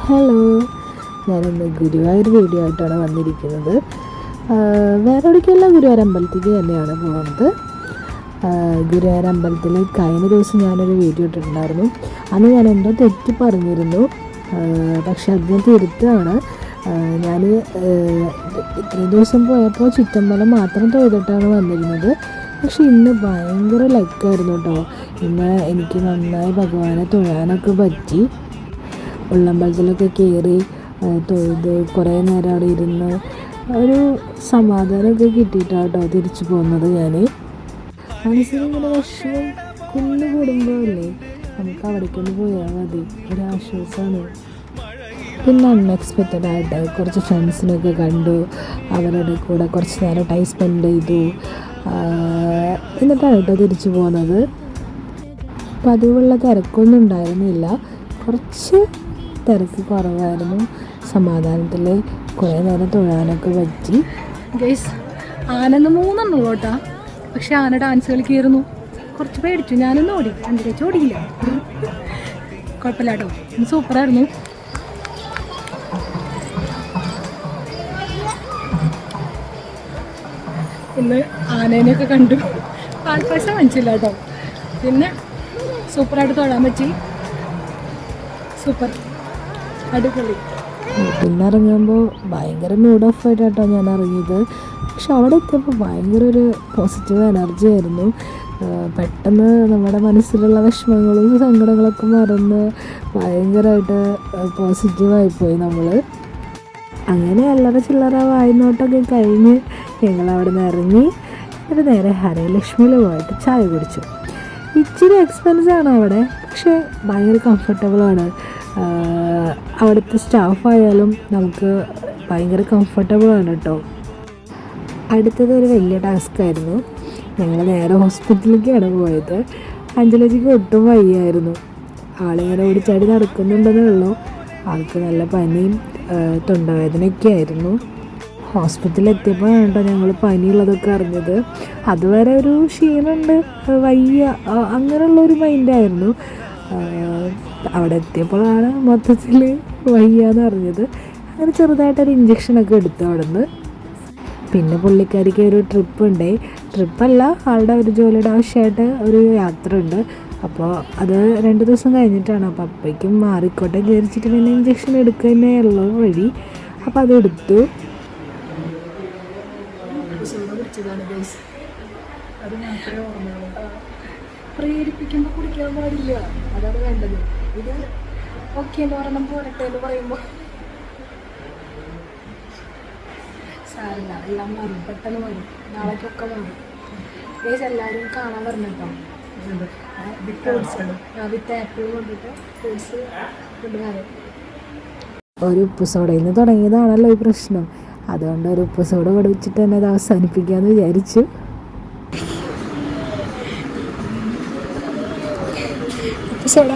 Hello, ഞാനിന്ന് Guruvayur video ആയിട്ടാണ് വന്നിരിക്കുന്നത്. വേറെ എവിടേക്കല്ല, ഗുരുവായൂർ അമ്പലത്തിലേക്ക് തന്നെയാണ് പോകുന്നത്. ഗുരുവായൂർ അമ്പലത്തിൽ കഴിഞ്ഞ ദിവസം ഞാനൊരു വീഡിയോ ഇട്ടിട്ടുണ്ടായിരുന്നു. അന്ന് ഞാൻ എന്തോ തെറ്റി പറഞ്ഞിരുന്നു, പക്ഷെ അത് ഞാൻ തിരുത്തുകയാണ്. ഞാൻ ഇത്രയും ദിവസം പോയപ്പോൾ ചുറ്റമ്പലം മാത്രം തൊഴുതിട്ടാണ് വന്നിരുന്നത്. പക്ഷെ ഇന്ന് ഭയങ്കര ലക്കായിരുന്നു കേട്ടോ. ഇന്ന് എനിക്ക് നന്നായി ഭഗവാനെ തൊഴാനൊക്കെ പറ്റി. ഉള്ളമ്പലത്തിലൊക്കെ കയറി തൊഴുത് കുറേ നേരം അവിടെ ഇരുന്ന് ഒരു സമാധാനമൊക്കെ കിട്ടിയിട്ടാണ് കേട്ടോ തിരിച്ചു പോകുന്നത്. ഞാൻ മനസ്സിലിങ്ങനെ വിഷമം കുന്നു കൂടുമ്പോഴല്ലേ നമുക്ക് അവിടേക്കൊന്ന് പോയാൽ മതി, ഒരാശ്വാസമാണ്. പിന്നെ അൺഎക്സ്പെക്റ്റഡ് ആയിട്ട് കുറച്ച് ഫ്രണ്ട്സിനൊക്കെ കണ്ടു, അവരുടെ കൂടെ കുറച്ച് നേരം ടൈം സ്പെൻഡ് ചെയ്തു. എന്നിട്ടാണ് കേട്ടോ തിരിച്ചു പോകുന്നത്. പതിവുള്ള തിരക്കൊന്നും ഉണ്ടായിരുന്നില്ല, കുറച്ച് തിരക്ക് കുറവായിരുന്നു. സമാധാനത്തിൽ കുറേ നേരം തൊഴാനൊക്കെ പറ്റി. ഗൈസ്, ആനന്ന് 3 ഉള്ളൂ കേട്ടോ. പക്ഷെ ആന ഡാൻസ് കളിക്കായിരുന്നു. കുറച്ച് പേടിച്ചു, ഞാനൊന്നും ഓടി, എൻ്റെ ഓടിയില്ല. കുഴപ്പമില്ല കേട്ടോ, ഇന്ന് സൂപ്പറായിരുന്നു. ഇന്ന് ആനേനെയൊക്കെ കണ്ടു, പാൽപ്പായസം വാങ്ങിച്ചില്ല കേട്ടോ. പിന്നെ സൂപ്പറായിട്ട് തൊഴാൻ പറ്റി, സൂപ്പർ, അടിപൊളി. പിന്നെ ഇറങ്ങുമ്പോൾ ഭയങ്കര മൂഡ് ഓഫ് ആയിട്ടാട്ടോ ഞാൻ ഇറങ്ങിയത്. പക്ഷെ അവിടെ എത്തിയപ്പോൾ ഭയങ്കര ഒരു പോസിറ്റീവ് എനർജി ആയിരുന്നു. പെട്ടെന്ന് നമ്മുടെ മനസ്സിലുള്ള വിഷമങ്ങളും സങ്കടങ്ങളൊക്കെ മറന്ന് ഭയങ്കരമായിട്ട് പോസിറ്റീവായിപ്പോയി നമ്മൾ. അങ്ങനെ അല്ലറ ചില്ലറ വായ്നോട്ടൊക്കെ കഴിഞ്ഞ് ഞങ്ങളവിടെ നിന്ന് ഇറങ്ങി. ഒരു നേരെ ഹരലക്ഷ്മിയിൽ പോയിട്ട് ചായ കുടിച്ചു. ഇച്ചിരി എക്സ്പെൻസാണ് അവിടെ, പക്ഷേ ഭയങ്കര കംഫർട്ടബിളാണ്. അവിടുത്തെ സ്റ്റാഫായാലും നമുക്ക് ഭയങ്കര കംഫർട്ടബിളാണ് കേട്ടോ. അടുത്തത് ഒരു വലിയ ടാസ്ക് ആയിരുന്നു. ഞങ്ങൾ നേരെ ഹോസ്പിറ്റലിലേക്കാണ് പോയത്. അഞ്ജലിക്ക് ഒട്ടും വയ്യായിരുന്നു. ആളിങ്ങനെ ഓടിച്ചാടി നടക്കുന്നുണ്ടെന്നേ ഉള്ളൂ. ആൾക്ക് നല്ല പനിയും തൊണ്ടവേദനയൊക്കെ ആയിരുന്നു. ഹോസ്പിറ്റലിൽ എത്തിയപ്പോഴാണ് കേട്ടോ ഞങ്ങൾ പനിയുള്ളതൊക്കെ അറിഞ്ഞത്. അതുവരെ ഒരു ക്ഷീണമുണ്ട്, വയ്യ, അങ്ങനെയുള്ളൊരു മൈൻഡായിരുന്നു. അവിടെ എത്തിയപ്പോഴാണ് മൊത്തത്തിൽ വയ്യാന്ന് അറിഞ്ഞത്. അങ്ങനെ ചെറുതായിട്ടൊരു ഇഞ്ചക്ഷനൊക്കെ എടുത്തു അവിടെ നിന്ന്. പിന്നെ പുള്ളിക്കാരിക്ക് ഒരു ട്രിപ്പ് ഉണ്ട്. ട്രിപ്പല്ല, ആളുടെ ഒരു ജോലിയുടെ ആവശ്യമായിട്ട് ഒരു യാത്ര ഉണ്ട്. അപ്പോൾ അത് 2 ദിവസം കഴിഞ്ഞിട്ടാണ്. അപ്പോൾ അപ്പോഴേക്കും മാറിക്കോട്ടെ വിചാരിച്ചിട്ട് പിന്നെ ഇഞ്ചക്ഷൻ എടുക്കുക തന്നെയുള്ള വഴി. അപ്പോൾ അതെടുത്തു. അത് മാത്രമേ ഓർമ്മയുള്ളൂ. പ്രേരിപ്പിക്കുമ്പോൾ കുടിക്കാൻ പാടില്ല, അതാണ് വേണ്ടത്. ഇത് ഓക്കെ എന്ന് പറയണം, പോരട്ടെ എന്ന് പറയുമ്പോൾ സാരില്ല, എല്ലാം മാറും, പെട്ടെന്ന് മാറും, നാളേക്കൊക്കെ മാറും. ഗൈസ്, എല്ലാവരും കാണാൻ പറഞ്ഞിട്ടോ. വിത്ത് ആപ്പിൾ കൊണ്ടിട്ട് ഫ്രൂട്ട്സ് കൊണ്ടുവരാം. ഒരു ഉപ്പുസോടയിൽ നിന്ന് തുടങ്ങിയതാണല്ലോ ഈ പ്രശ്നം. അതുകൊണ്ട് ഒരു ഉപ്പുസോട കൊടുത്തിട്ട് തന്നെ അത് അവസാനിപ്പിക്കാമെന്ന് വിചാരിച്ചു. ഉപ്പുസോട